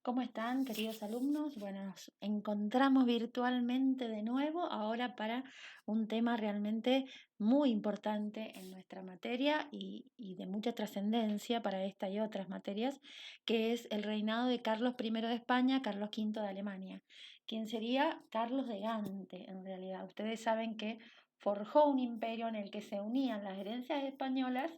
¿Cómo están, queridos alumnos? Bueno, nos encontramos virtualmente de nuevo ahora para un tema realmente muy importante en nuestra materia y de mucha trascendencia para esta y otras materias, que es el reinado de Carlos I de España, Carlos V de Alemania, quien sería Carlos de Gante en realidad. Ustedes saben que forjó un imperio en el que se unían las herencias españolas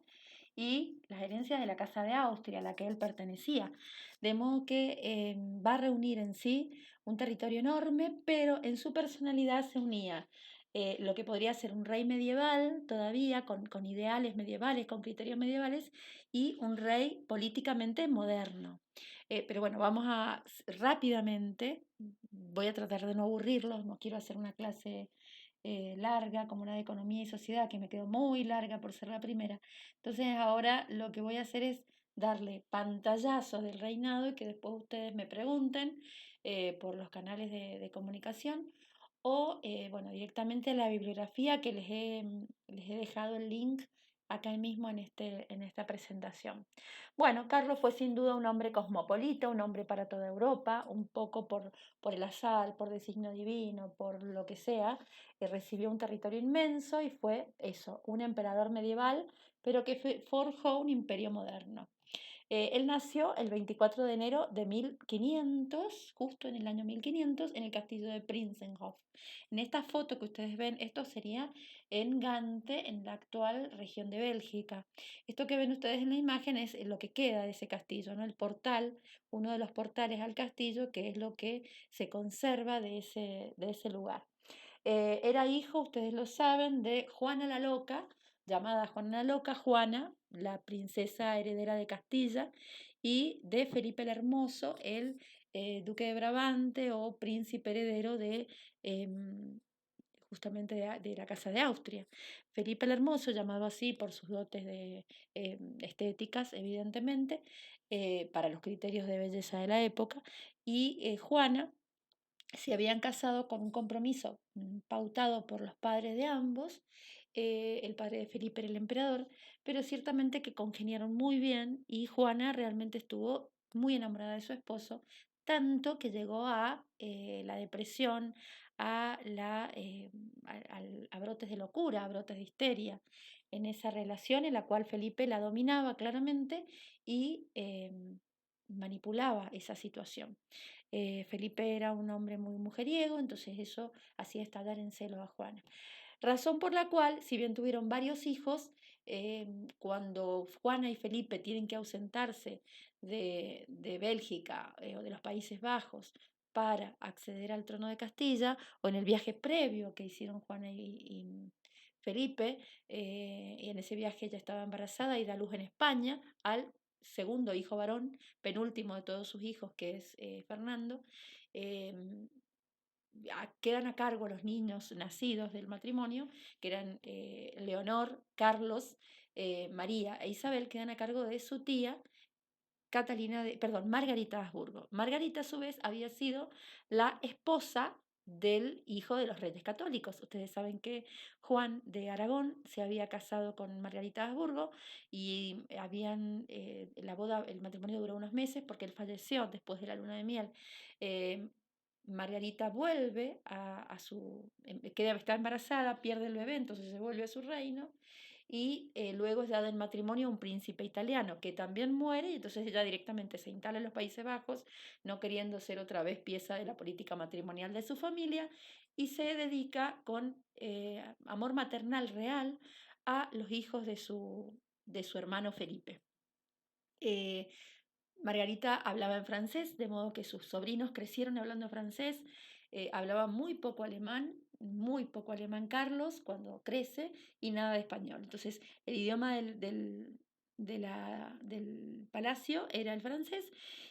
y las herencias de la Casa de Austria, a la que él pertenecía. De modo que va a reunir en sí un territorio enorme, pero en su personalidad se unía lo que podría ser un rey medieval todavía, con ideales medievales, con criterios medievales, y un rey políticamente moderno. Pero bueno, vamos a rápidamente, voy a tratar de no aburrirlos, no quiero hacer una clase larga como una de economía y sociedad, que me quedó muy larga por ser la primera. Entonces ahora lo que voy a hacer es darle pantallazos del reinado y que después ustedes me pregunten por los canales de comunicación o bueno, directamente la bibliografía que les he dejado el link acá mismo en esta presentación. Bueno, Carlos fue sin duda un hombre cosmopolita, un hombre para toda Europa, un poco por el azar, por designio divino, por lo que sea, recibió un territorio inmenso y fue eso, un emperador medieval, pero que forjó un imperio moderno. Él nació el 24 de enero de 1500, justo en el año 1500, en el castillo de Prinzenhof. En esta foto que ustedes ven, esto sería en Gante, en la actual región de Bélgica. Esto que ven ustedes en la imagen es lo que queda de ese castillo, ¿no? El portal, uno de los portales al castillo, que es lo que se conserva de ese lugar. Era hijo, ustedes lo saben, de Juana la Loca, llamada Juana la Loca, Juana, la princesa heredera de Castilla, y de Felipe el Hermoso, el duque de Brabante o príncipe heredero de justamente de la Casa de Austria. Felipe el Hermoso, llamado así por sus dotes estéticas, evidentemente, para los criterios de belleza de la época, y Juana se habían casado con un compromiso pautado por los padres de ambos. El padre de Felipe era el emperador, pero ciertamente que congeniaron muy bien y Juana realmente estuvo muy enamorada de su esposo, tanto que llegó a la depresión, a brotes de locura, a brotes de histeria en esa relación en la cual Felipe la dominaba claramente y manipulaba esa situación. Felipe era un hombre muy mujeriego, entonces eso hacía estallar en celo a Juana. Razón por la cual, si bien tuvieron varios hijos, cuando Juana y Felipe tienen que ausentarse de Bélgica o de los Países Bajos para acceder al trono de Castilla, o en el viaje previo que hicieron Juana y Felipe, y en ese viaje ella estaba embarazada y da luz en España al segundo hijo varón, penúltimo de todos sus hijos, que es Fernando. em, Quedan a cargo los niños nacidos del matrimonio, que eran Leonor, Carlos, María e Isabel, quedan a cargo de su tía Margarita de Habsburgo. Margarita, a su vez, había sido la esposa del hijo de los reyes católicos. Ustedes saben que Juan de Aragón se había casado con Margarita de Habsburgo y el matrimonio duró unos meses porque él falleció después de la luna de miel. Eh, Margarita vuelve está embarazada, pierde el bebé, entonces se vuelve a su reino y luego es dado en matrimonio a un príncipe italiano que también muere y entonces ella directamente se instala en los Países Bajos, no queriendo ser otra vez pieza de la política matrimonial de su familia y se dedica con amor maternal real a los hijos de su hermano Felipe. Eh, Margarita hablaba en francés, de modo que sus sobrinos crecieron hablando francés, hablaba muy poco alemán Carlos cuando crece y nada de español. Entonces el idioma del palacio era el francés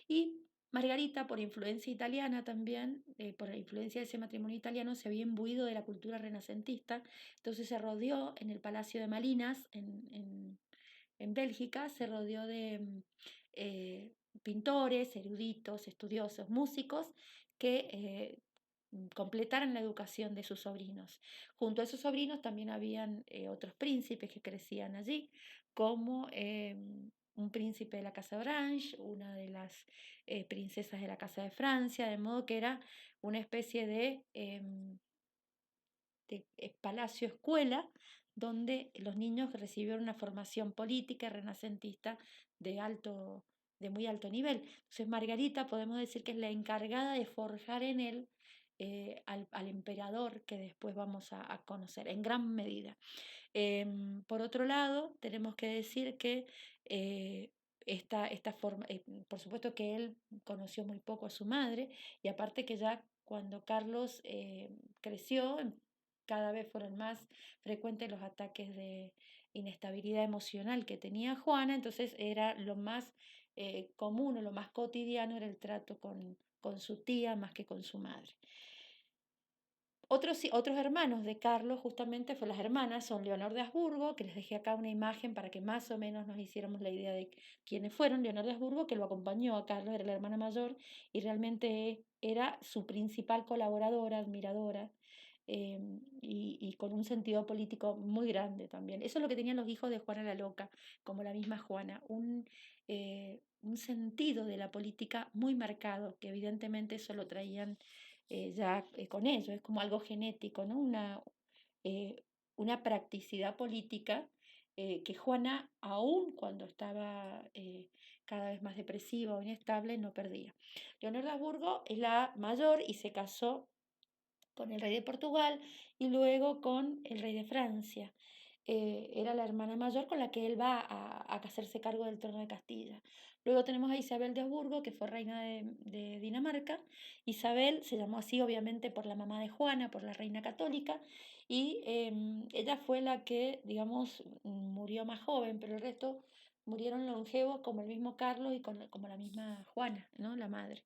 y Margarita, por influencia italiana también, por la influencia de ese matrimonio italiano, se había imbuido de la cultura renacentista, entonces se rodeó en el Palacio de Malinas, en Bélgica, se rodeó de pintores, eruditos, estudiosos, músicos que completaran la educación de sus sobrinos. Junto a esos sobrinos también habían otros príncipes que crecían allí, como un príncipe de la casa de Orange, una de las princesas de la casa de Francia, de modo que era una especie de palacio escuela donde los niños recibieron una formación política renacentista de alto, de muy alto nivel. Entonces Margarita podemos decir que es la encargada de forjar en él al emperador que después vamos a conocer en gran medida. Por otro lado, tenemos que decir que esta forma, por supuesto que él conoció muy poco a su madre y aparte que ya cuando Carlos creció, cada vez fueron más frecuentes los ataques de inestabilidad emocional que tenía Juana, entonces era lo más común o lo más cotidiano era el trato con su tía más que con su madre. Otros hermanos de Carlos, justamente, fue las hermanas, son Leonor de Habsburgo, que les dejé acá una imagen para que más o menos nos hiciéramos la idea de quiénes fueron. Leonor de Habsburgo, que lo acompañó a Carlos, era la hermana mayor y realmente era su principal colaboradora, admiradora, y con un sentido político muy grande también. Eso es lo que tenían los hijos de Juana la Loca, como la misma Juana, un sentido de la política muy marcado, que evidentemente eso lo traían ya con ello, es como algo genético, ¿no? Eh, una practicidad política que Juana, aun cuando estaba cada vez más depresiva o inestable, no perdía. Leonor de Habsburgo es la mayor y se casó con el rey de Portugal y luego con el rey de Francia. Era la hermana mayor con la que él va a hacerse cargo del trono de Castilla. Luego tenemos a Isabel de Habsburgo, que fue reina de Dinamarca. Isabel se llamó así obviamente por la mamá de Juana, por la reina católica, y ella fue la que, digamos, murió más joven, pero el resto murieron longevos como el mismo Carlos y como la misma Juana, ¿no? La madre.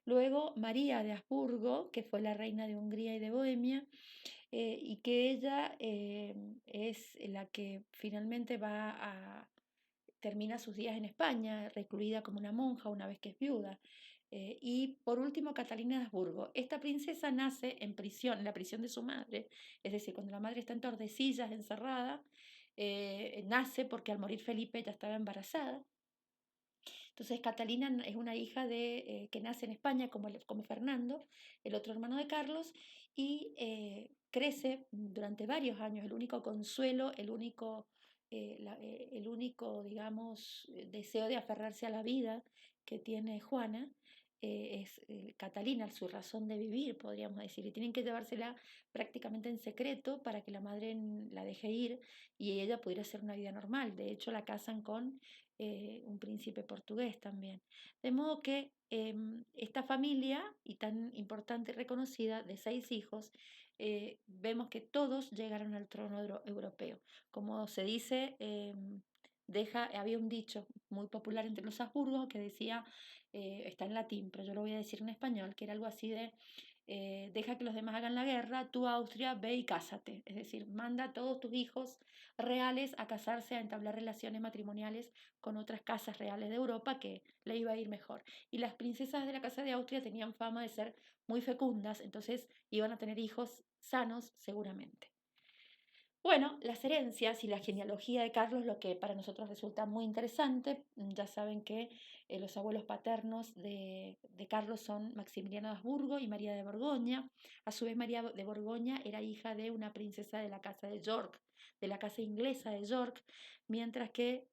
Luego María de Habsburgo, que fue la reina de Hungría y de Bohemia, y que ella es la que finalmente termina sus días en España, recluida como una monja una vez que es viuda. Y por último, Catalina de Habsburgo. Esta princesa nace en prisión, en la prisión de su madre, es decir, cuando la madre está en Tordesillas, encerrada, nace porque al morir Felipe ya estaba embarazada. Entonces Catalina es una hija que nace en España como Fernando, el otro hermano de Carlos, y crece durante varios años. El único consuelo, el único, digamos, deseo de aferrarse a la vida que tiene Juana es Catalina, su razón de vivir, podríamos decir. Y tienen que llevársela prácticamente en secreto para que la madre la deje ir y ella pudiera hacer una vida normal. De hecho, la casan con un príncipe portugués también. De modo que esta familia, y tan importante y reconocida, de 6 hijos, vemos que todos llegaron al trono europeo. Como se dice, había un dicho muy popular entre los Habsburgos que decía, está en latín, pero yo lo voy a decir en español, que era algo así de deja que los demás hagan la guerra, tú Austria ve y cásate. Es decir, manda a todos tus hijos reales a casarse, a entablar relaciones matrimoniales con otras casas reales de Europa que le iba a ir mejor. Y las princesas de la casa de Austria tenían fama de ser muy fecundas, entonces iban a tener hijos sanos seguramente. Bueno, las herencias y la genealogía de Carlos, lo que para nosotros resulta muy interesante, ya saben que los abuelos paternos de Carlos son Maximiliano de Habsburgo y María de Borgoña. A su vez, María de Borgoña era hija de una princesa de la casa de York, de la casa inglesa de York, mientras que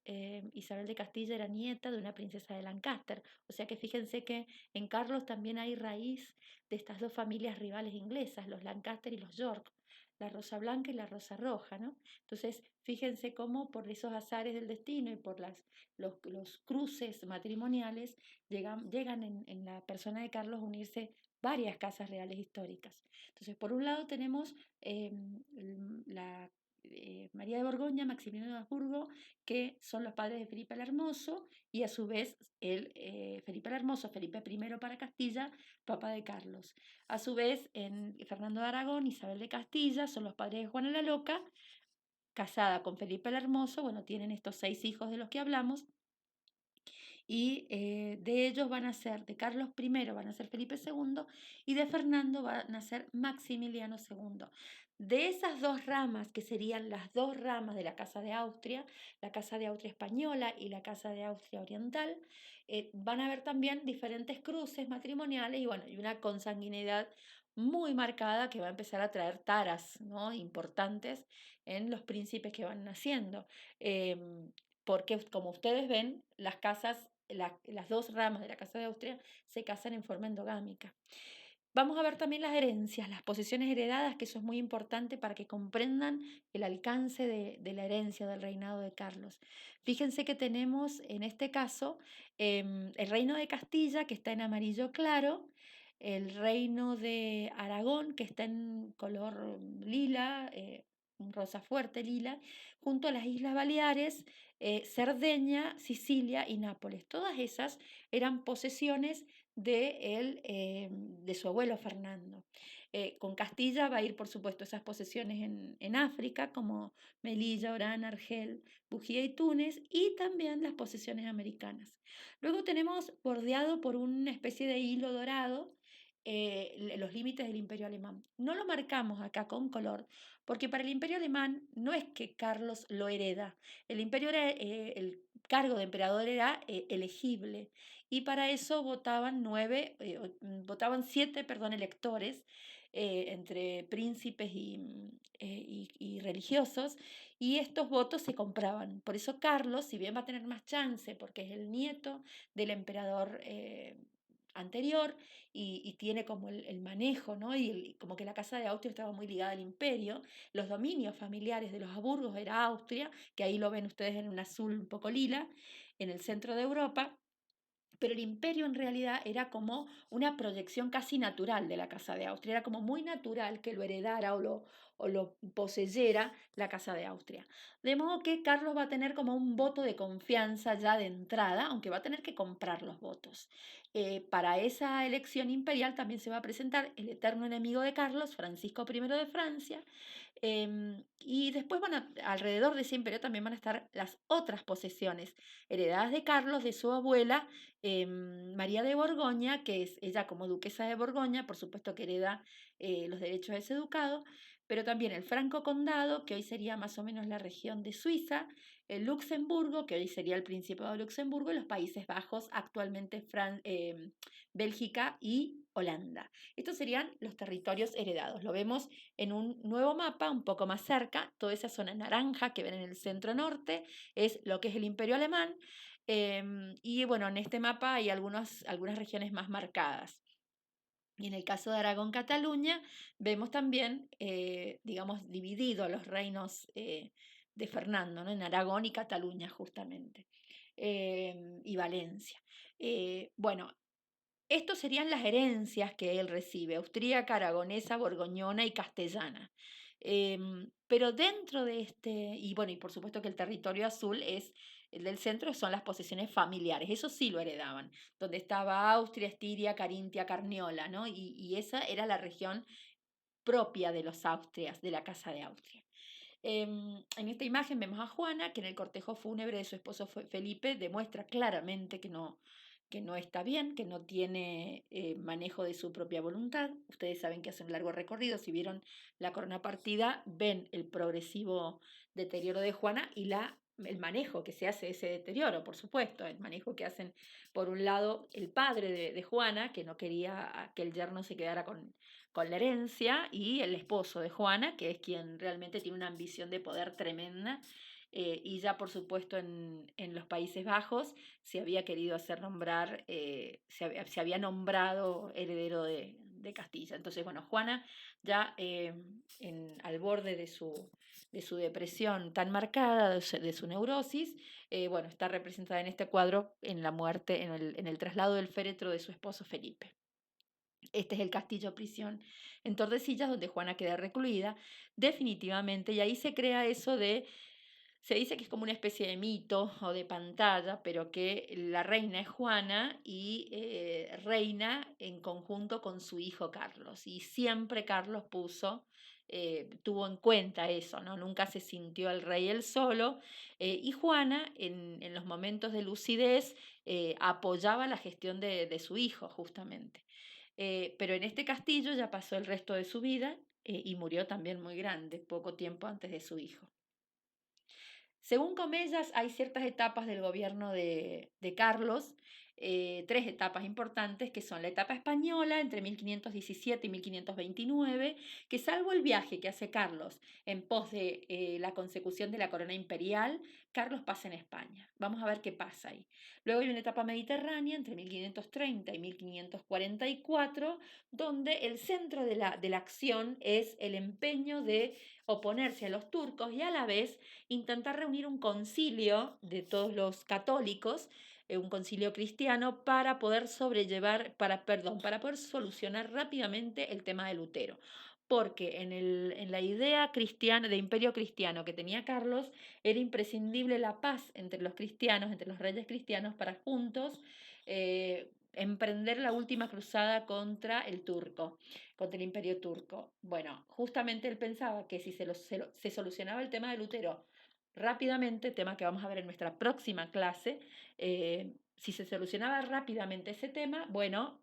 Isabel de Castilla era nieta de una princesa de Lancaster. O sea que fíjense que en Carlos también hay raíz de estas dos familias rivales inglesas, los Lancaster y los York, la rosa blanca y la rosa roja, ¿no? Entonces, fíjense cómo por esos azares del destino y por los cruces matrimoniales llegan en la persona de Carlos a unirse varias casas reales históricas. Entonces, por un lado tenemos la María de Borgoña, Maximiliano de Habsburgo, que son los padres de Felipe el Hermoso, y a su vez Felipe el Hermoso, Felipe I para Castilla, papá de Carlos. A su vez, Fernando de Aragón, Isabel de Castilla, son los padres de Juana la Loca, casada con Felipe el Hermoso, bueno, tienen estos 6 hijos de los que hablamos, y de ellos van a ser, de Carlos I van a ser Felipe II y de Fernando van a ser Maximiliano II. De esas dos ramas, que serían las dos ramas de la Casa de Austria, la Casa de Austria española y la Casa de Austria oriental, van a haber también diferentes cruces matrimoniales y, bueno, y una consanguinidad muy marcada que va a empezar a traer taras, ¿no?, importantes en los príncipes que van naciendo. Porque, como ustedes ven, las casas, las dos ramas de la Casa de Austria se casan en forma endogámica. Vamos a ver también las herencias, las posesiones heredadas, que eso es muy importante para que comprendan el alcance de la herencia del reinado de Carlos. Fíjense que tenemos en este caso el reino de Castilla, que está en amarillo claro, el reino de Aragón, que está en color lila, un rosa fuerte lila, junto a las Islas Baleares, Cerdeña, Sicilia y Nápoles. Todas esas eran posesiones de su abuelo Fernando. Con Castilla va a ir, por supuesto, esas posesiones en África, como Melilla, Orán, Argel, Bujía y Túnez, y también las posesiones americanas. Luego tenemos bordeado por una especie de hilo dorado los límites del Imperio Alemán. No lo marcamos acá con color, porque para el Imperio Alemán no es que Carlos lo hereda. El cargo de emperador era elegible y para eso votaban siete, perdón, electores entre príncipes y religiosos, y estos votos se compraban. Por eso Carlos, si bien va a tener más chance, porque es el nieto del emperador anterior y tiene como el manejo, ¿no? Y como que la Casa de Austria estaba muy ligada al imperio, los dominios familiares de los Habsburgos era Austria, que ahí lo ven ustedes en un azul un poco lila, en el centro de Europa. Pero el imperio en realidad era como una proyección casi natural de la Casa de Austria, era como muy natural que lo heredara o lo poseyera la Casa de Austria. De modo que Carlos va a tener como un voto de confianza ya de entrada, aunque va a tener que comprar los votos. Para esa elección imperial también se va a presentar el eterno enemigo de Carlos, Francisco I de Francia, y después alrededor de ese imperio también van a estar las otras posesiones heredadas de Carlos, de su abuela, María de Borgoña, que es ella como duquesa de Borgoña, por supuesto que hereda los derechos de ese ducado, pero también el Franco Condado, que hoy sería más o menos la región de Suiza, el Luxemburgo, que hoy sería el Principado de Luxemburgo, y los Países Bajos, actualmente Bélgica y Holanda. Estos serían los territorios heredados. Lo vemos en un nuevo mapa, un poco más cerca. Toda esa zona naranja que ven en el centro norte es lo que es el Imperio Alemán. Y bueno, en este mapa hay algunas regiones más marcadas. Y en el caso de Aragón-Cataluña, vemos también, digamos, dividido los reinos de Fernando, ¿no?, en Aragón y Cataluña, justamente, y Valencia. Bueno, estos serían las herencias que él recibe: austríaca, aragonesa, borgoñona y castellana. Pero dentro de y bueno, y por supuesto que el territorio azul es el del centro, son las posesiones familiares, eso sí lo heredaban, donde estaba Austria, Estiria, Carintia, Carniola, ¿no? Y esa era la región propia de los Austrias, de la Casa de Austria. En esta imagen vemos a Juana, que en el cortejo fúnebre de su esposo Felipe demuestra claramente que no está bien, que no tiene manejo de su propia voluntad. Ustedes saben que hace un largo recorrido, si vieron la corona partida, ven el progresivo deterioro de Juana y el manejo que se hace de ese deterioro, por supuesto, el manejo que hacen, por un lado, el padre de Juana, que no quería que el yerno se quedara con la herencia, y el esposo de Juana, que es quien realmente tiene una ambición de poder tremenda, y ya por supuesto en los Países Bajos se había querido hacer nombrar, se había nombrado heredero de Castilla. Entonces, bueno, Juana ya al borde de su depresión tan marcada, de su neurosis, bueno, está representada en este cuadro en la muerte, en el traslado del féretro de su esposo Felipe. Este es el castillo prisión en Tordesillas, donde Juana queda recluida definitivamente, y ahí se crea eso se dice que es como una especie de mito o de pantalla, pero que la reina es Juana y reina en conjunto con su hijo Carlos. Y siempre Carlos puso tuvo en cuenta eso, ¿no? Nunca se sintió el rey él solo. Y Juana, en los momentos de lucidez, apoyaba la gestión de su hijo, justamente. Pero en este castillo ya pasó el resto de su vida y murió también muy grande, poco tiempo antes de su hijo. Según Comellas, hay ciertas etapas del gobierno de Carlos, tres etapas importantes, que son la etapa española entre 1517 y 1529, que salvo el viaje que hace Carlos en pos de la consecución de la corona imperial, Carlos pasa en España. Vamos a ver qué pasa ahí. Luego hay una etapa mediterránea entre 1530 y 1544, donde el centro de la acción es el empeño de oponerse a los turcos y a la vez intentar reunir un concilio de todos los católicos, un concilio cristiano, para poder para poder solucionar rápidamente el tema de Lutero. Porque en la idea cristiana, de imperio cristiano que tenía Carlos, era imprescindible la paz entre los cristianos, entre los reyes cristianos, para juntos emprender la última cruzada contra el turco, contra el imperio turco. Bueno, justamente él pensaba que si se solucionaba el tema de Lutero rápidamente, tema que vamos a ver en nuestra próxima clase, si se solucionaba rápidamente ese tema, bueno,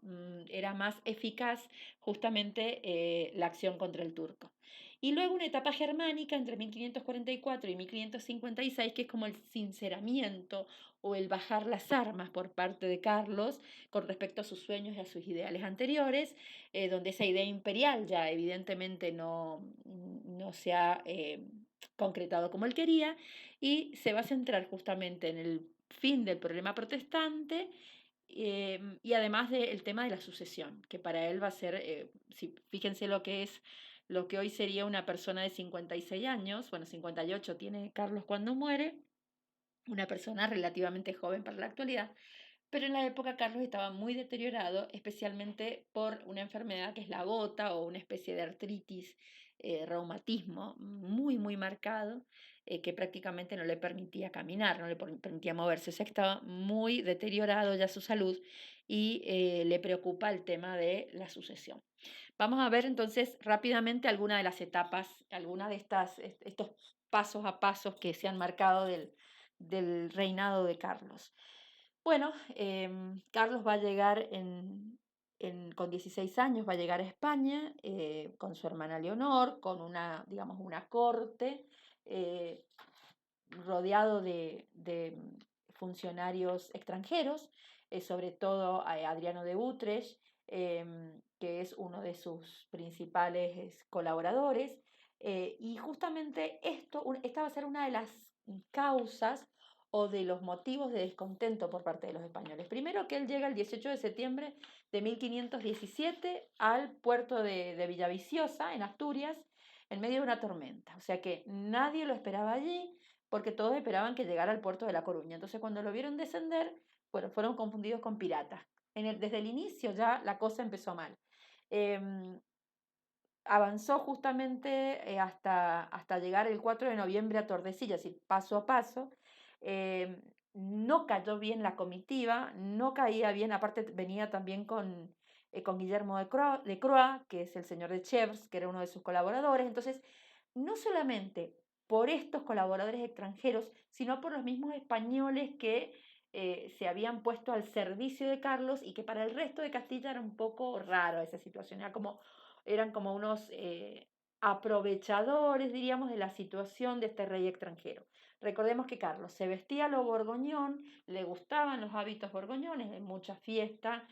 era más eficaz justamente la acción contra el turco. Y luego una etapa germánica entre 1544 y 1556, que es como el sinceramiento o el bajar las armas por parte de Carlos con respecto a sus sueños y a sus ideales anteriores, donde esa idea imperial ya evidentemente no se ha concretado como él quería, y se va a centrar justamente en el fin del problema protestante y además del tema de la sucesión, que para él va a ser, fíjense lo que es lo que hoy sería una persona de 56 años, bueno, 58 tiene Carlos cuando muere, una persona relativamente joven para la actualidad, pero en la época Carlos estaba muy deteriorado, especialmente por una enfermedad que es la gota o una especie de artritis, reumatismo muy, muy marcado, que prácticamente no le permitía caminar, no le permitía moverse. O sea que estaba muy deteriorado ya su salud y le preocupa el tema de la sucesión. Vamos a ver entonces rápidamente algunas de las etapas, algunas de estos pasos a pasos que se han marcado del reinado de Carlos. Bueno, Carlos va a llegar con 16 años, va a llegar a España con su hermana Leonor, con digamos, una corte, eh, rodeado de funcionarios extranjeros, sobre todo a Adriano de Utrecht, que es uno de sus principales colaboradores. Y justamente esta va a ser una de las causas o de los motivos de descontento por parte de los españoles. Primero, que él llega el 18 de septiembre de 1517 al puerto de Villaviciosa, en Asturias, en medio de una tormenta. O sea que nadie lo esperaba allí porque todos esperaban que llegara al puerto de La Coruña. Entonces, cuando lo vieron descender, bueno, fueron confundidos con piratas. Desde el inicio ya la cosa empezó mal. Avanzó justamente hasta llegar el 4 de noviembre a Tordesillas, y paso a paso. No cayó bien la comitiva, no caía bien, aparte venía también con Guillermo de Croix, que es el señor de Chevres, que era uno de sus colaboradores. Entonces, no solamente por estos colaboradores extranjeros, sino por los mismos españoles que se habían puesto al servicio de Carlos y que para el resto de Castilla era un poco raro esa situación, eran como unos aprovechadores, diríamos, de la situación de este rey extranjero. Recordemos que Carlos se vestía a lo borgoñón, le gustaban los hábitos borgoñones, de mucha fiesta,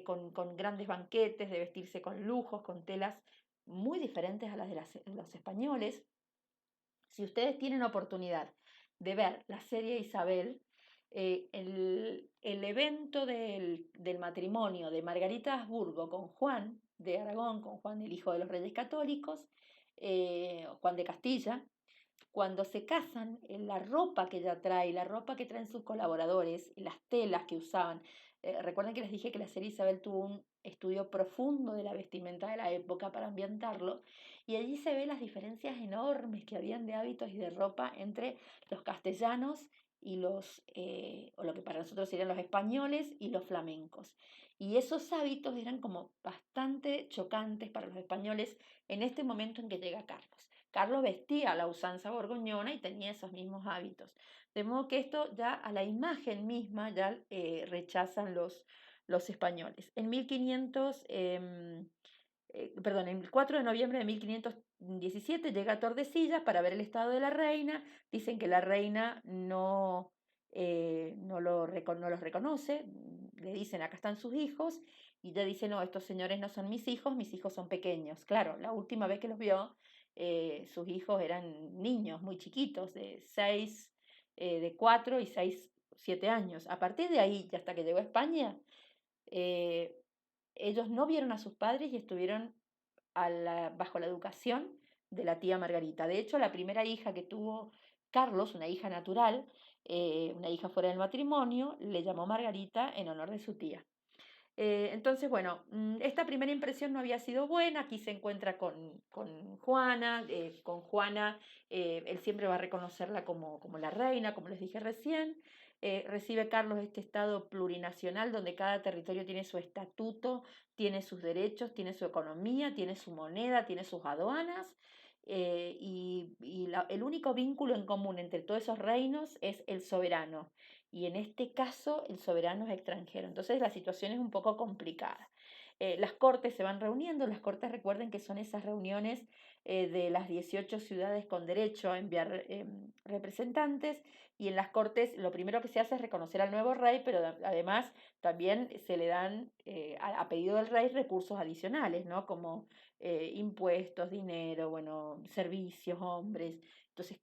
con grandes banquetes, de vestirse con lujos, con telas muy diferentes a las de los españoles. Si ustedes tienen oportunidad de ver la serie Isabel, el evento del matrimonio de Margarita de Habsburgo con Juan de Aragón, con Juan el hijo de los reyes católicos, Juan de Castilla, cuando se casan, la ropa que ella trae, la ropa que traen sus colaboradores, las telas que usaban. Recuerden que les dije que la serie Isabel tuvo un estudio profundo de la vestimenta de la época para ambientarlo, y allí se ven las diferencias enormes que habían de hábitos y de ropa entre los castellanos y o lo que para nosotros serían los españoles y los flamencos. Y esos hábitos eran como bastante chocantes para los españoles en este momento en que llega Carlos. Carlos vestía a la usanza borgoñona y tenía esos mismos hábitos. De modo que esto ya a la imagen misma ya rechazan los españoles. En 1500, perdón, el 4 de noviembre de 1517 llega Tordesillas para ver el estado de la reina. Dicen que la reina no los reconoce, le dicen acá están sus hijos, y ella dice, no, estos señores no son mis hijos son pequeños. Claro, la última vez que los vio, sus hijos eran niños muy chiquitos, de 4 y 6, 7 años. A partir de ahí, y hasta que llegó a España, eh, ellos no vieron a sus padres y estuvieron bajo la educación de la tía Margarita. De hecho, la primera hija que tuvo Carlos, una hija natural, una hija fuera del matrimonio, le llamó Margarita en honor de su tía. Entonces, bueno, esta primera impresión no había sido buena. Aquí se encuentra con Juana. Con Juana, él siempre va a reconocerla como la reina, como les dije recién. Recibe Carlos este estado plurinacional donde cada territorio tiene su estatuto, tiene sus derechos, tiene su economía, tiene su moneda, tiene sus aduanas. El único vínculo en común entre todos esos reinos es el soberano, y en este caso el soberano es extranjero. Entonces la situación es un poco complicada. Las cortes se van reuniendo. Las cortes, recuerden que son esas reuniones de las 18 ciudades con derecho a enviar representantes, y en las cortes lo primero que se hace es reconocer al nuevo rey, pero además también se le dan a pedido del rey recursos adicionales, ¿no? Como impuestos, dinero, bueno, servicios, hombres. Entonces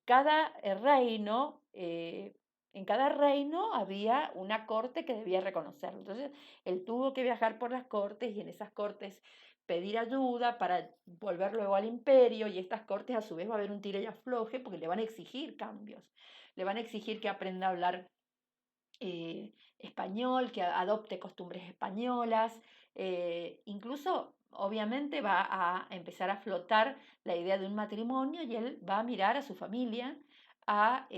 en cada reino había una corte que debía reconocerlo. Entonces, él tuvo que viajar por las cortes y en esas cortes pedir ayuda para volver luego al imperio, y estas cortes a su vez va a haber un tire y afloje porque le van a exigir cambios, le van a exigir que aprenda a hablar español, que adopte costumbres españolas. Incluso obviamente va a empezar a flotar la idea de un matrimonio, y él va a mirar a su familia, a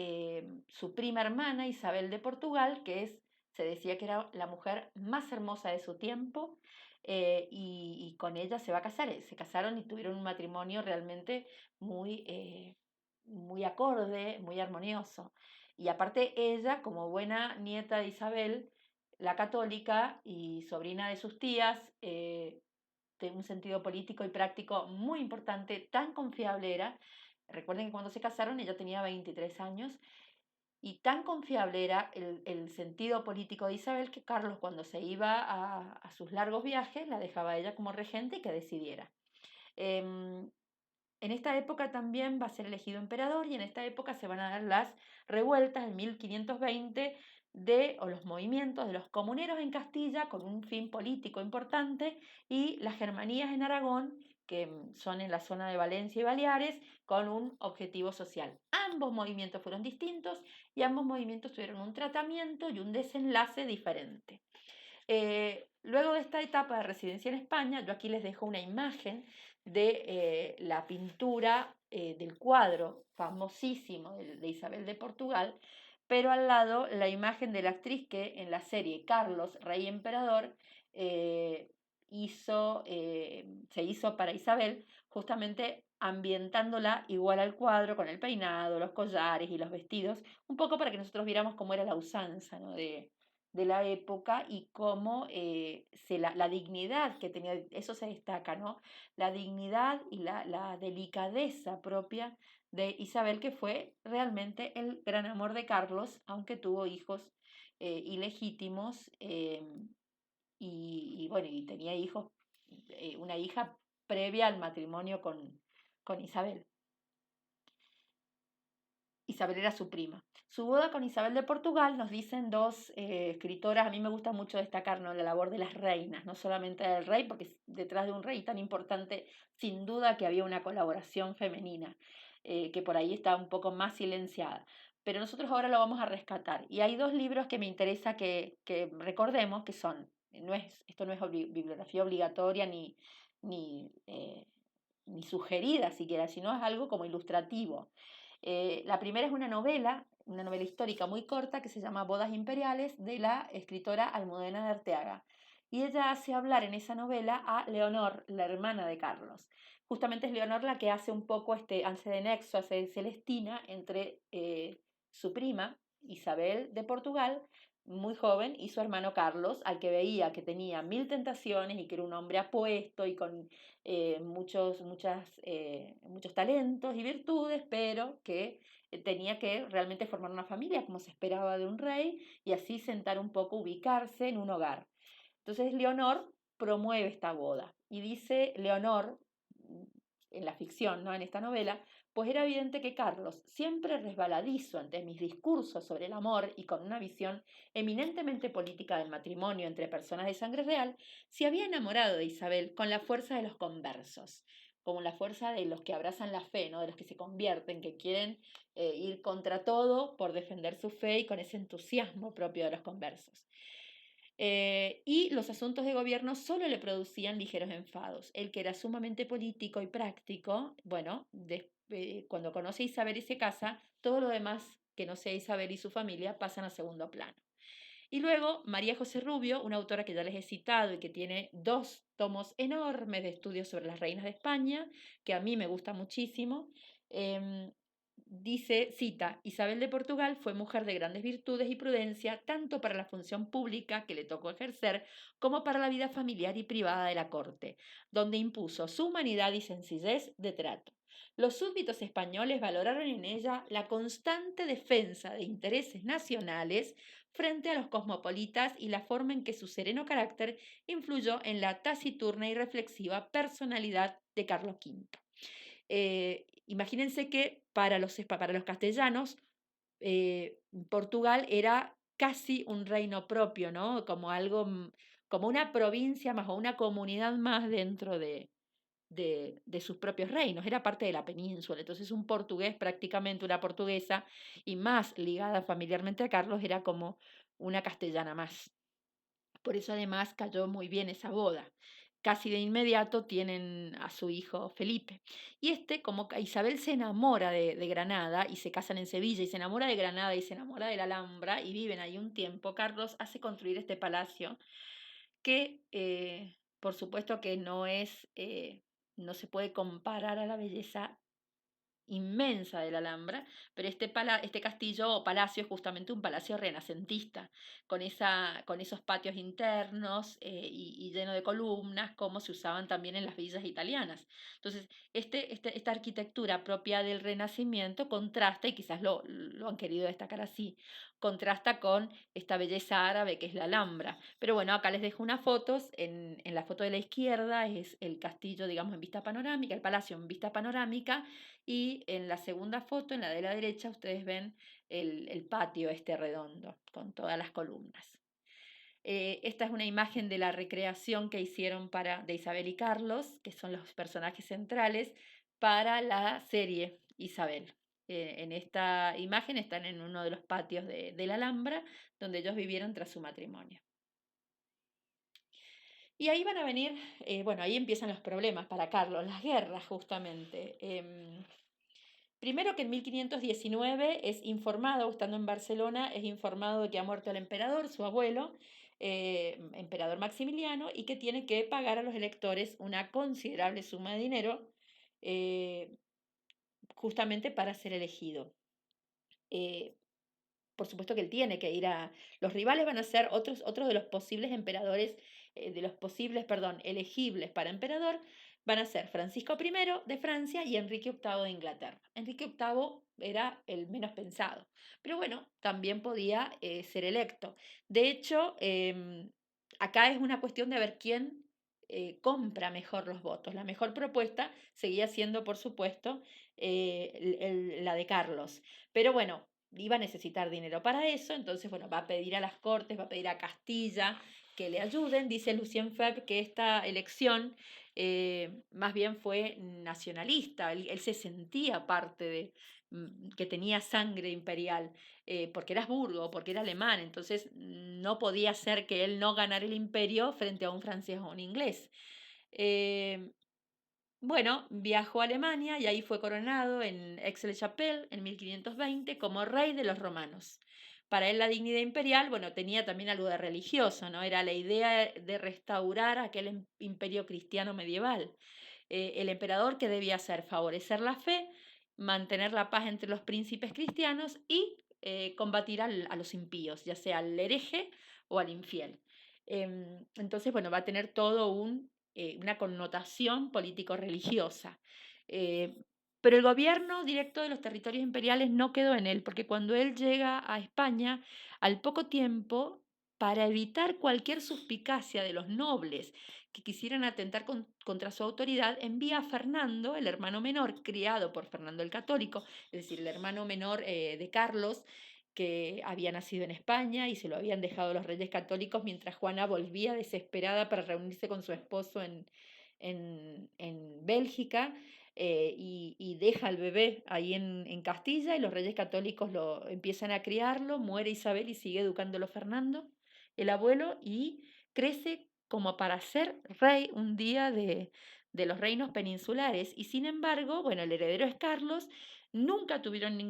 su prima hermana Isabel de Portugal, se decía que era la mujer más hermosa de su tiempo, y con ella se va a casar. Se casaron y tuvieron un matrimonio realmente muy acorde, muy armonioso. Y aparte ella, como buena nieta de Isabel, la católica y sobrina de sus tías, de un sentido político y práctico muy importante, tan confiable era. Recuerden que cuando se casaron ella tenía 23 años, y tan confiable era el sentido político de Isabel que Carlos, cuando se iba a sus largos viajes, la dejaba a ella como regente y que decidiera. Em, en esta época también va a ser elegido emperador, y en esta época se van a dar las revueltas en 1520 o los movimientos de los comuneros en Castilla con un fin político importante, y las germanías en Aragón, que son en la zona de Valencia y Baleares, con un objetivo social. Ambos movimientos fueron distintos y ambos movimientos tuvieron un tratamiento y un desenlace diferente. Luego de esta etapa de residencia en España, yo aquí les dejo una imagen de la pintura del cuadro famosísimo de Isabel de Portugal, pero al lado la imagen de la actriz que en la serie Carlos, Rey Emperador, eh, se hizo para Isabel, justamente ambientándola igual al cuadro, con el peinado, los collares y los vestidos, un poco para que nosotros viéramos cómo era la usanza, ¿no? de la época, y cómo la dignidad que tenía, eso se destaca, ¿no? La dignidad y la delicadeza propia de Isabel, que fue realmente el gran amor de Carlos, aunque tuvo hijos ilegítimos, bueno, y tenía hijos, una hija previa al matrimonio con Isabel. Isabel era su prima. Su boda con Isabel de Portugal, nos dicen dos escritoras. A mí me gusta mucho destacar, ¿no?, la labor de las reinas, no solamente del rey, porque detrás de un rey tan importante, sin duda que había una colaboración femenina, que por ahí está un poco más silenciada. Pero nosotros ahora lo vamos a rescatar. Y hay dos libros que me interesa que recordemos, que son, esto no es bibliografía obligatoria ni sugerida siquiera, sino es algo como ilustrativo. La primera es una novela histórica muy corta que se llama Bodas Imperiales, de la escritora Almudena de Arteaga, y ella hace hablar en esa novela a Leonor, la hermana de Carlos. Justamente es Leonor la que hace un poco hace de nexo, hace de Celestina entre su prima, Isabel de Portugal, muy joven, y su hermano Carlos, al que veía que tenía mil tentaciones y que era un hombre apuesto y con muchos talentos y virtudes, pero que tenía que realmente formar una familia como se esperaba de un rey y así sentar un poco, ubicarse en un hogar. Entonces Leonor promueve esta boda y dice Leonor, en la ficción, ¿no? En esta novela, pues era evidente que Carlos, siempre resbaladizo ante mis discursos sobre el amor y con una visión eminentemente política del matrimonio entre personas de sangre real, se había enamorado de Isabel con la fuerza de los conversos, como la fuerza de los que abrazan la fe, ¿no? De los que se convierten, que quieren ir contra todo por defender su fe y con ese entusiasmo propio de los conversos. Y los asuntos de gobierno solo le producían ligeros enfados. Él, que era sumamente político y práctico, bueno, cuando conoce a Isabel y se casa, todo lo demás que no sea Isabel y su familia pasan a segundo plano. Y luego María José Rubio, una autora que ya les he citado y que tiene 2 tomos enormes de estudios sobre las reinas de España, que a mí me gusta muchísimo, dice, cita, Isabel de Portugal fue mujer de grandes virtudes y prudencia, tanto para la función pública que le tocó ejercer, como para la vida familiar y privada de la corte, donde impuso su humanidad y sencillez de trato. Los súbditos españoles valoraron en ella la constante defensa de intereses nacionales frente a los cosmopolitas y la forma en que su sereno carácter influyó en la taciturna y reflexiva personalidad de Carlos V. Imagínense que para los castellanos, Portugal era casi un reino propio, ¿no? Como algo, como una provincia más o una comunidad más dentro de sus propios reinos, era parte de la península, entonces un portugués, prácticamente una portuguesa, y más ligada familiarmente a Carlos, era como una castellana más. Por eso además cayó muy bien esa boda. Casi de inmediato tienen a su hijo Felipe. Y como Isabel se enamora de Granada y se casan en Sevilla y se enamora de Granada y se enamora de la Alhambra y viven ahí un tiempo, Carlos hace construir este palacio que por supuesto que no se puede comparar a la belleza inmensa de la Alhambra, pero este castillo o palacio es justamente un palacio renacentista, con esos patios internos y lleno de columnas, como se usaban también en las villas italianas. Entonces, esta arquitectura propia del Renacimiento contrasta, y quizás lo han querido destacar así, contrasta con esta belleza árabe que es la Alhambra. Pero bueno, acá les dejo unas fotos. En la foto de la izquierda es el castillo, digamos, en vista panorámica, el palacio en vista panorámica, y en la segunda foto, en la de la derecha, ustedes ven el patio este redondo con todas las columnas. Esta es una imagen de la recreación que hicieron de Isabel y Carlos, que son los personajes centrales, para la serie Isabel. En esta imagen están en uno de los patios de la Alhambra, donde ellos vivieron tras su matrimonio. Y ahí van a venir, bueno, ahí empiezan los problemas para Carlos, las guerras justamente. Primero que en 1519 es informado, estando en Barcelona, es informado de que ha muerto el emperador, su abuelo, emperador Maximiliano, y que tiene que pagar a los electores una considerable suma de dinero eh, justamente para ser elegido. Eh, por supuesto que él tiene que ir a... Los rivales van a ser otros de los posibles emperadores, perdón, elegibles para emperador, van a ser Francisco I de Francia y Enrique VIII de Inglaterra. Enrique VIII era el menos pensado, pero bueno, también podía ser electo. De hecho, acá es una cuestión de ver quién compra mejor los votos. La mejor propuesta seguía siendo, por supuesto, la de Carlos. Pero bueno, iba a necesitar dinero para eso, entonces, bueno, va a pedir a las Cortes, va a pedir a Castilla que le ayuden. Dice Lucien Febvre que esta elección más bien fue nacionalista, él se sentía parte que tenía sangre imperial, porque era Habsburgo, porque era alemán, entonces no podía ser que él no ganara el imperio frente a un francés o un inglés. Eh, bueno, viajó a Alemania y ahí fue coronado en Aix-la-Chapelle en 1520 como rey de los romanos. para él la dignidad imperial, bueno, tenía también algo de religioso, ¿no? Era la idea de restaurar aquel imperio cristiano medieval. El emperador, ¿qué debía hacer? Favorecer la fe, mantener la paz entre los príncipes cristianos y combatir a los impíos, ya sea al hereje o al infiel. Entonces, bueno, va a tener todo una connotación político-religiosa. Eh, pero el gobierno directo de los territorios imperiales no quedó en él, porque cuando él llega a España, al poco tiempo, para evitar cualquier suspicacia de los nobles que quisieran atentar contra su autoridad, envía a Fernando, el hermano menor, criado por Fernando el Católico, es decir, el hermano menor de Carlos, que había nacido en España y se lo habían dejado los reyes católicos mientras Juana volvía desesperada para reunirse con su esposo en Bélgica. Y deja al bebé ahí en Castilla y los reyes católicos lo empiezan a criarlo, muere Isabel y sigue educándolo Fernando, el abuelo, y crece como para ser rey un día de los reinos peninsulares. Y sin embargo, bueno, el heredero es Carlos, nunca tuvieron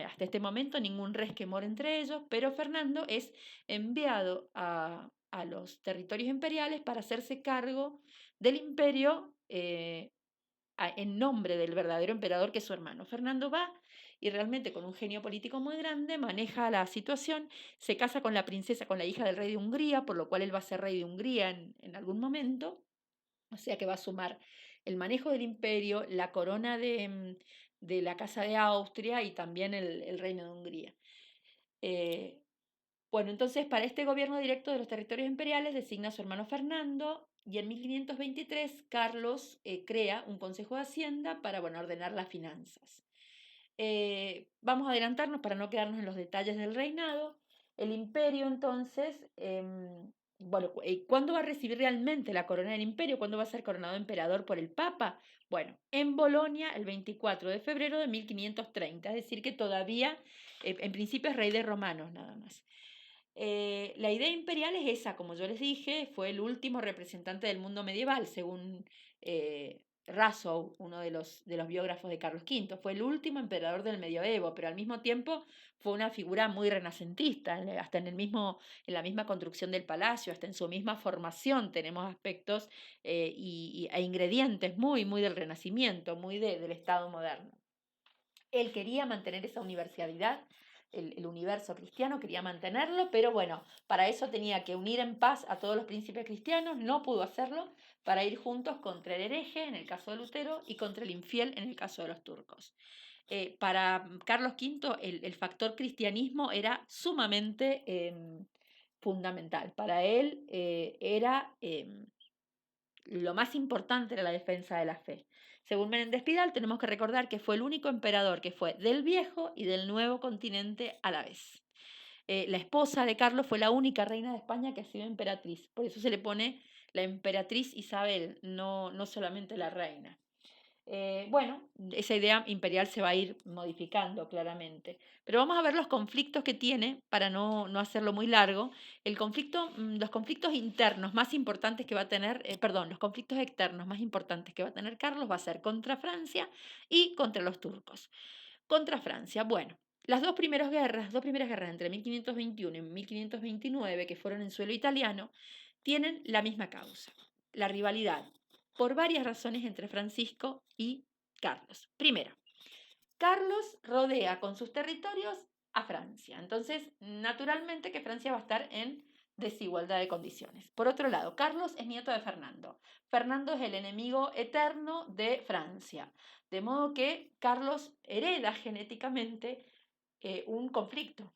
hasta este momento, ningún resquemor entre ellos, pero Fernando es enviado a los territorios imperiales para hacerse cargo del imperio en nombre del verdadero emperador, que es su hermano. Fernando va y realmente con un genio político muy grande maneja la situación, se casa con la princesa, con la hija del rey de Hungría, por lo cual él va a ser rey de Hungría en algún momento, o sea que va a sumar el manejo del imperio, la corona de la Casa de Austria y también el reino de Hungría. Eh, bueno, entonces para este gobierno directo de los territorios imperiales designa a su hermano Fernando y en 1523 Carlos crea un consejo de Hacienda para, bueno, ordenar las finanzas. Vamos a adelantarnos para no quedarnos en los detalles del reinado. El imperio entonces, bueno, ¿cuándo va a recibir realmente la corona del imperio? ¿Cuándo va a ser coronado emperador por el Papa? Bueno, en Bolonia el 24 de febrero de 1530, es decir que todavía, en principio es rey de romanos nada más. La idea imperial es esa, como yo les dije, fue el último representante del mundo medieval, según Rasow, uno de los biógrafos de Carlos V. Fue el último emperador del medioevo, pero al mismo tiempo fue una figura muy renacentista, hasta en la misma construcción del palacio, hasta en su misma formación tenemos aspectos e ingredientes muy, muy del Renacimiento, muy del Estado moderno. Él quería mantener esa universalidad, el universo cristiano, quería mantenerlo, pero bueno, para eso tenía que unir en paz a todos los príncipes cristianos, no pudo hacerlo, para ir juntos contra el hereje, en el caso de Lutero, y contra el infiel, en el caso de los turcos. Para Carlos V el factor cristianismo era sumamente fundamental. Para él era lo más importante era la defensa de la fe. Según Menéndez Pidal, tenemos que recordar que fue el único emperador que fue del viejo y del nuevo continente a la vez. La esposa de Carlos fue la única reina de España que ha sido emperatriz. Por eso se le pone la emperatriz Isabel, no solamente la reina. Bueno, esa idea imperial se va a ir modificando claramente. Pero vamos a ver los conflictos que tiene, para no hacerlo muy largo. Los conflictos internos más importantes que va a tener, perdón, los conflictos externos más importantes que va a tener Carlos va a ser contra Francia y contra los turcos. Contra Francia, bueno, las dos primeras guerras entre 1521 y 1529, que fueron en suelo italiano, tienen la misma causa, la rivalidad por varias razones entre Francisco y Carlos. Primero, Carlos rodea con sus territorios a Francia, entonces naturalmente que Francia va a estar en desigualdad de condiciones. Por otro lado, Carlos es nieto de Fernando. Fernando es el enemigo eterno de Francia, de modo que Carlos hereda genéticamente un conflicto.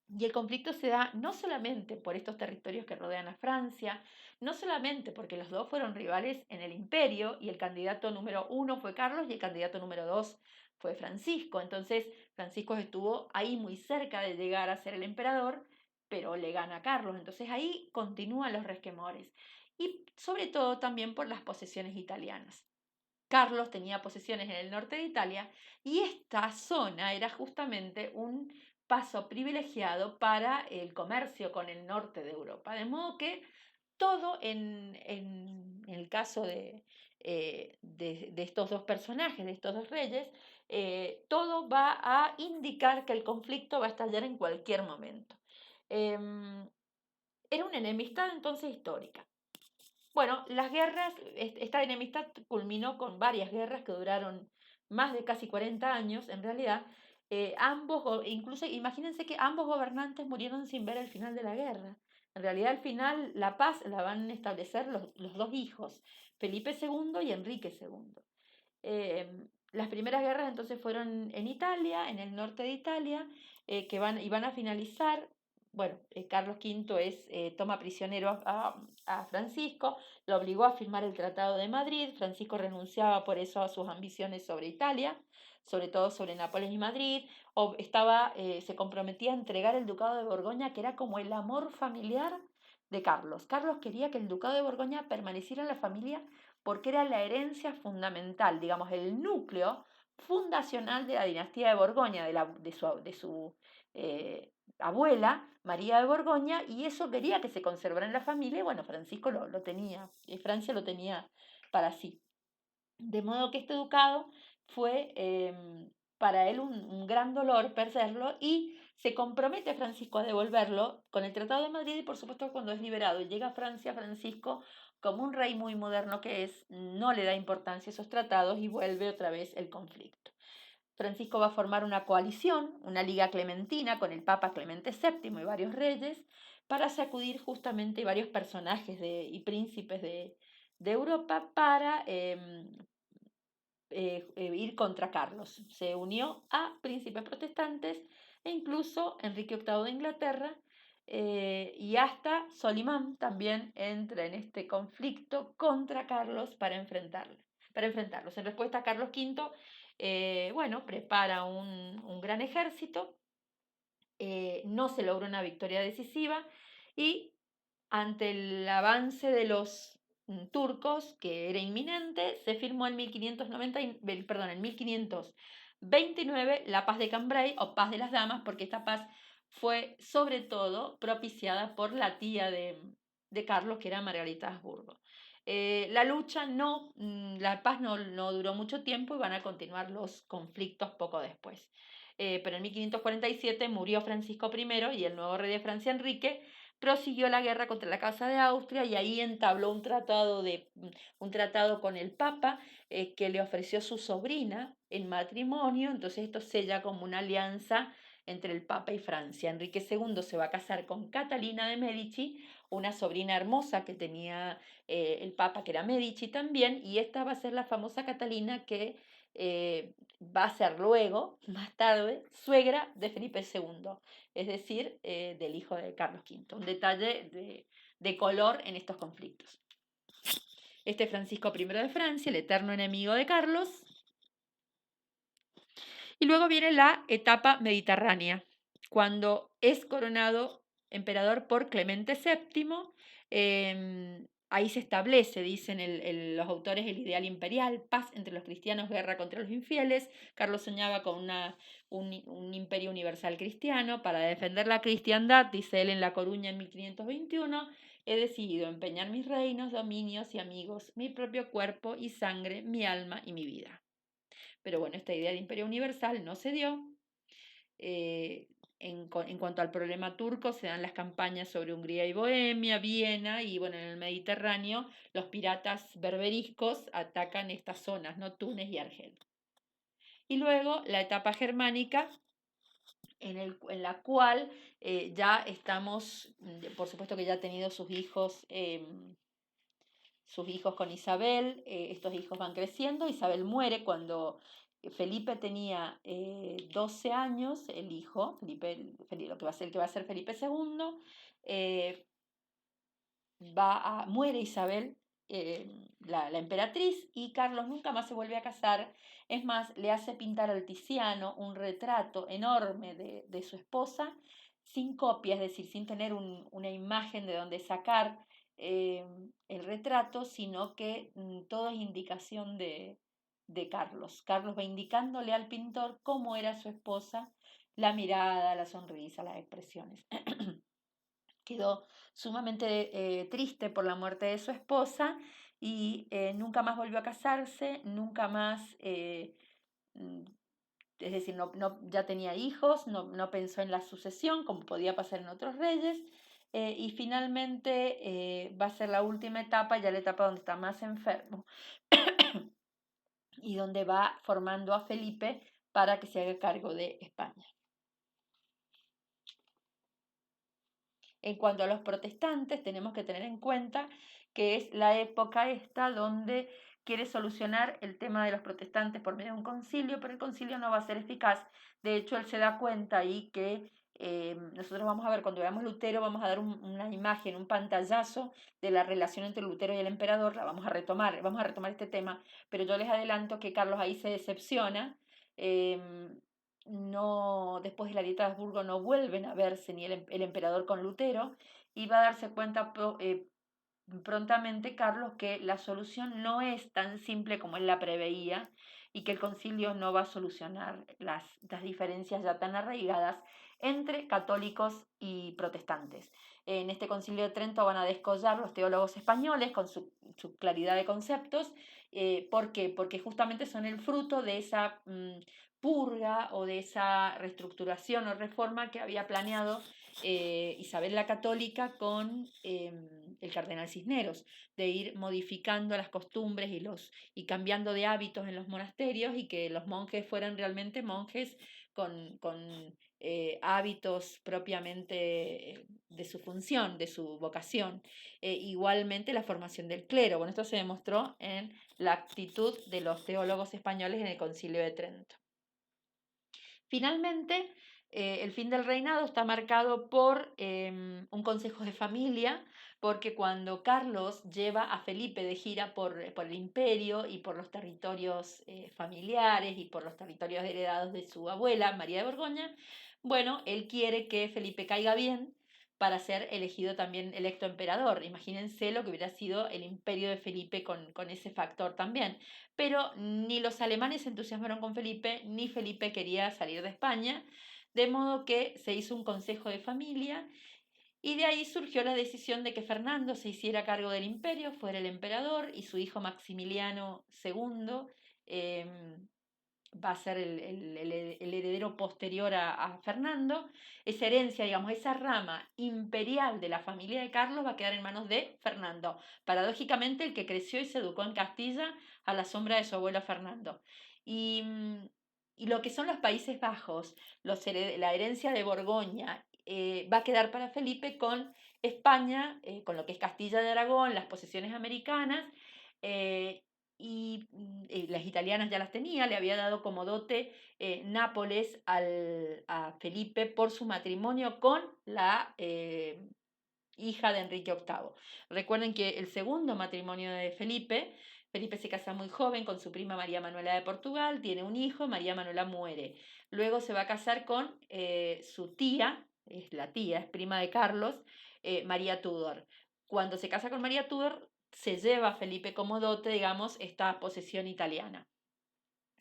Y el conflicto se da no solamente por estos territorios que rodean a Francia, no solamente porque los dos fueron rivales en el imperio y el candidato número 1 fue Carlos y el candidato número 2 fue Francisco. Entonces Francisco estuvo ahí muy cerca de llegar a ser el emperador, pero le gana a Carlos. Entonces ahí continúan los resquemores. Y sobre todo también por las posesiones italianas. Carlos tenía posesiones en el norte de Italia y esta zona era justamente un paso privilegiado para el comercio con el norte de Europa. De modo que todo en el caso de estos dos personajes, de estos dos reyes, todo va a indicar que el conflicto va a estallar en cualquier momento. Era una enemistad entonces histórica. Bueno, las guerras, esta enemistad culminó con varias guerras que duraron más de casi 40 años, en realidad. Incluso imagínense que ambos gobernantes murieron sin ver el final de la guerra. En realidad, al final, la paz la van a establecer los dos hijos, Felipe II y Enrique II. Las primeras guerras entonces fueron en Italia, en el norte de Italia, y van a finalizar. Bueno, Carlos V toma prisionero a Francisco, lo obligó a firmar el Tratado de Madrid. Francisco renunciaba por eso a sus ambiciones sobre Italia, sobre todo sobre Nápoles y Madrid. Se comprometía a entregar el Ducado de Borgoña, que era como el amor familiar de Carlos. Carlos quería que el Ducado de Borgoña permaneciera en la familia porque era la herencia fundamental, digamos, el núcleo fundacional de la dinastía de Borgoña, de su abuela, María de Borgoña, y eso quería que se conservara en la familia, y bueno, Francisco lo tenía, Francia lo tenía para sí. De modo que este ducado fue para él un gran dolor perderlo, y se compromete Francisco a devolverlo con el Tratado de Madrid, y por supuesto cuando es liberado y llega a Francia, Francisco, como un rey muy moderno que es, no le da importancia a esos tratados y vuelve otra vez el conflicto. Francisco va a formar una coalición, una liga clementina con el Papa Clemente VII y varios reyes, para sacudir justamente varios personajes y príncipes de Europa para ir contra Carlos. Se unió a príncipes protestantes e incluso Enrique VIII de Inglaterra, y hasta Solimán también entra en este conflicto contra Carlos para enfrentarlos. En respuesta, Carlos V, bueno, prepara un gran ejército. No se logró una victoria decisiva, y ante el avance de los turcos, que era inminente, se firmó en 1529 la paz de Cambrai, o paz de las damas, porque esta paz fue sobre todo propiciada por la tía de Carlos, que era Margarita Habsburgo. La paz no duró mucho tiempo, y van a continuar los conflictos poco después. Pero en 1547 murió Francisco I, y el nuevo rey de Francia, Enrique, prosiguió la guerra contra la Casa de Austria, y ahí entabló un tratado con el Papa, que le ofreció su sobrina en matrimonio. Entonces esto sella como una alianza entre el Papa y Francia. Enrique II se va a casar con Catalina de Medici, una sobrina hermosa que tenía el Papa, que era Medici también, y esta va a ser la famosa Catalina que va a ser luego, más tarde, suegra de Felipe II, es decir, del hijo de Carlos V. Un detalle de color en estos conflictos. Este Francisco I de Francia, el eterno enemigo de Carlos. Y luego viene la etapa mediterránea, cuando es coronado emperador por Clemente VII. Ahí se establece, dicen los autores, el ideal imperial: paz entre los cristianos, guerra contra los infieles. Carlos soñaba con un imperio universal cristiano. Para defender la cristiandad, dice él en La Coruña en 1521, he decidido empeñar mis reinos, dominios y amigos, mi propio cuerpo y sangre, mi alma y mi vida. Pero bueno, esta idea de imperio universal no se dio. En cuanto al problema turco, se dan las campañas sobre Hungría y Bohemia, Viena, y bueno, en el Mediterráneo los piratas berberiscos atacan estas zonas, ¿no? Túnez y Argel. Y luego la etapa germánica, en la cual ya estamos, por supuesto que ya ha tenido sus hijos con Isabel. Estos hijos van creciendo. Isabel muere cuando Felipe tenía 12 años, el hijo, lo que va a ser, el que va a ser Felipe II. Muere Isabel, la emperatriz, y Carlos nunca más se vuelve a casar. Es más, le hace pintar al Tiziano un retrato enorme de su esposa, sin copia, es decir, sin tener una imagen de donde sacar el retrato, sino que todo es indicación de Carlos. Carlos va indicándole al pintor cómo era su esposa, la mirada, la sonrisa, las expresiones. Quedó sumamente triste por la muerte de su esposa, y nunca más volvió a casarse, nunca más, es decir, ya tenía hijos, no pensó en la sucesión como podía pasar en otros reyes, y finalmente va a ser la última etapa, ya la etapa donde está más enfermo y donde va formando a Felipe para que se haga cargo de España. En cuanto a los protestantes, tenemos que tener en cuenta que es la época esta donde quiere solucionar el tema de los protestantes por medio de un concilio, pero el concilio no va a ser eficaz. De hecho, él se da cuenta ahí que nosotros vamos a ver, cuando veamos Lutero, vamos a dar una imagen, un pantallazo de la relación entre Lutero y el emperador, la vamos a retomar este tema, pero yo les adelanto que Carlos ahí se decepciona. No, después de la dieta de Habsburgo no vuelven a verse ni el emperador con Lutero, y va a darse cuenta prontamente Carlos que la solución no es tan simple como él la preveía y que el concilio no va a solucionar las diferencias ya tan arraigadas entre católicos y protestantes. En este concilio de Trento van a descollar los teólogos españoles con su claridad de conceptos. ¿Por qué? Porque justamente son el fruto de esa purga o de esa reestructuración o reforma que había planeado Isabel la Católica con el cardenal Cisneros, de ir modificando las costumbres y cambiando de hábitos en los monasterios, y que los monjes fueran realmente monjes con hábitos propiamente de su función, de su vocación. Igualmente la formación del clero. Bueno, esto se demostró en la actitud de los teólogos españoles en el Concilio de Trento. Finalmente, el fin del reinado está marcado por un consejo de familia, porque cuando Carlos lleva a Felipe de gira por el imperio y por los territorios familiares y por los territorios heredados de su abuela, María de Borgoña, bueno, él quiere que Felipe caiga bien para ser elegido también electo emperador. Imagínense lo que hubiera sido el imperio de Felipe con ese factor también. Pero ni los alemanes se entusiasmaron con Felipe, ni Felipe quería salir de España, de modo que se hizo un consejo de familia, y de ahí surgió la decisión de que Fernando se hiciera cargo del imperio, fuera el emperador, y su hijo Maximiliano II va a ser el heredero posterior a Fernando. Esa herencia, digamos, esa rama imperial de la familia de Carlos va a quedar en manos de Fernando. Paradójicamente, el que creció y se educó en Castilla a la sombra de su abuelo Fernando. Y, y lo que son los Países Bajos, la herencia de Borgoña, va a quedar para Felipe con España, con lo que es Castilla de Aragón, las posesiones americanas, y las italianas ya las tenía, le había dado como dote Nápoles a Felipe por su matrimonio con la hija de Enrique VIII. Recuerden que el segundo matrimonio de Felipe se casa muy joven con su prima María Manuela de Portugal, tiene un hijo, María Manuela muere. Luego se va a casar con su tía, es prima de Carlos, María Tudor. Cuando se casa con María Tudor, se lleva a Felipe como dote, digamos, esta posesión italiana,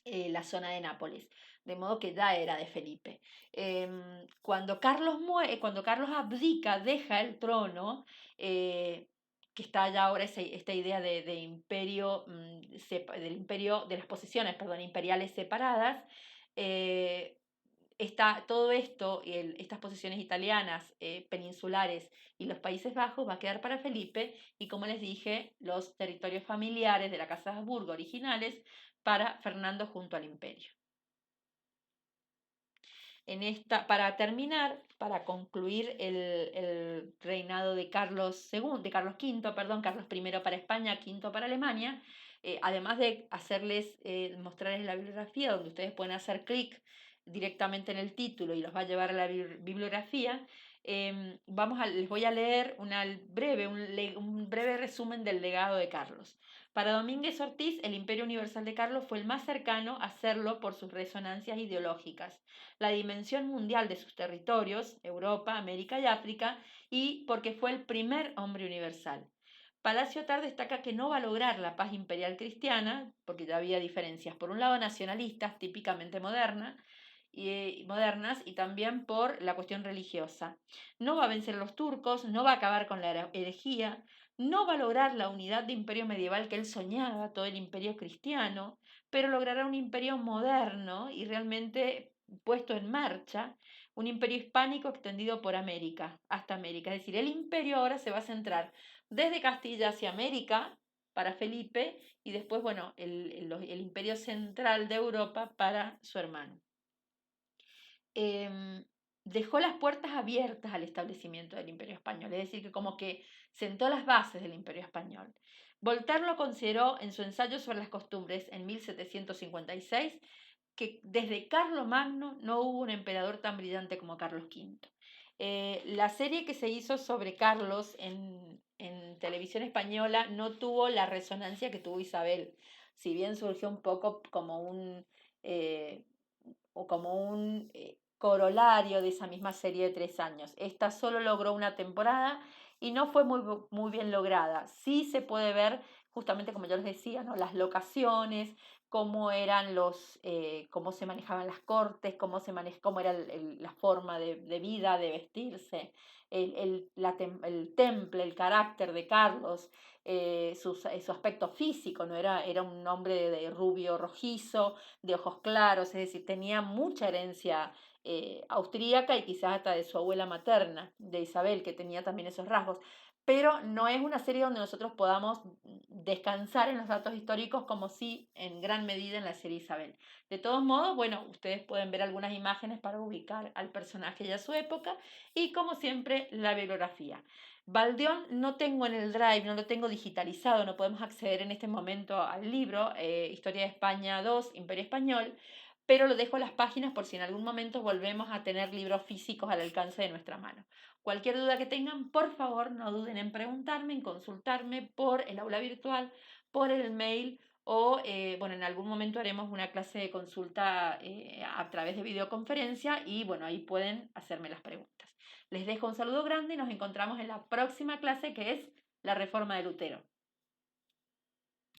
la zona de Nápoles, de modo que ya era de Felipe. Cuando Carlos muere, cuando Carlos abdica, deja el trono, que está ya ahora esta idea de imperio, del imperio, de las posesiones, perdón, imperiales separadas. Está todo esto, estas posesiones italianas, peninsulares y los Países Bajos, va a quedar para Felipe, y como les dije, los territorios familiares de la Casa de Habsburgo originales para Fernando junto al imperio. Para terminar, para concluir el reinado de Carlos V, perdón, Carlos I para España, V para Alemania, además de mostrarles la bibliografía, donde ustedes pueden hacer clic directamente en el título y los va a llevar a la bibliografía, les voy a leer un breve resumen del legado de Carlos. Para Domínguez Ortiz, el Imperio Universal de Carlos fue el más cercano a serlo por sus resonancias ideológicas, la dimensión mundial de sus territorios, Europa, América y África, y porque fue el primer hombre universal. Palacio Attar destaca que no va a lograr la paz imperial cristiana, porque ya había diferencias, por un lado nacionalistas, típicamente modernas, y también por la cuestión religiosa. No va a vencer a los turcos, no va a acabar con la herejía, No va a lograr la unidad de imperio medieval que él soñaba, todo el imperio cristiano, pero logrará un imperio moderno y realmente puesto en marcha, un imperio hispánico extendido por América, hasta América. Es decir, el imperio ahora se va a centrar desde Castilla hacia América para Felipe y después, bueno, el imperio central de Europa para su hermano. Dejó las puertas abiertas al establecimiento del Imperio Español, es decir, que como que sentó las bases del Imperio Español. Voltaire lo consideró en su ensayo sobre las costumbres en 1756 que desde Carlomagno no hubo un emperador tan brillante como Carlos V. La serie que se hizo sobre Carlos en televisión española no tuvo la resonancia que tuvo Isabel, si bien surgió un poco como eh, un corolario de esa misma serie de 3 años. Esta solo logró una temporada y no fue muy bien lograda. Sí se puede ver, justamente como yo les decía, ¿no? Las locaciones, cómo eran cómo se manejaban las cortes, cómo era la forma de vida, de vestirse, el temple, el carácter de Carlos, su aspecto físico, ¿no? Era un hombre de rubio rojizo, de ojos claros, es decir, tenía mucha herencia austríaca y quizás hasta de su abuela materna, de Isabel, que tenía también esos rasgos. Pero no es una serie donde nosotros podamos descansar en los datos históricos como sí en gran medida en la serie Isabel. De todos modos, bueno, ustedes pueden ver algunas imágenes para ubicar al personaje y a su época y como siempre la bibliografía. Baldeón no tengo en el Drive, no lo tengo digitalizado, no podemos acceder en este momento al libro Historia de España 2, Imperio Español, pero lo dejo en las páginas por si en algún momento volvemos a tener libros físicos al alcance de nuestra mano. Cualquier duda que tengan, por favor, no duden en preguntarme, en consultarme por el aula virtual, por el mail o, bueno, en algún momento haremos una clase de consulta a través de videoconferencia y, bueno, ahí pueden hacerme las preguntas. Les dejo un saludo grande y nos encontramos en la próxima clase que es la reforma de Lutero.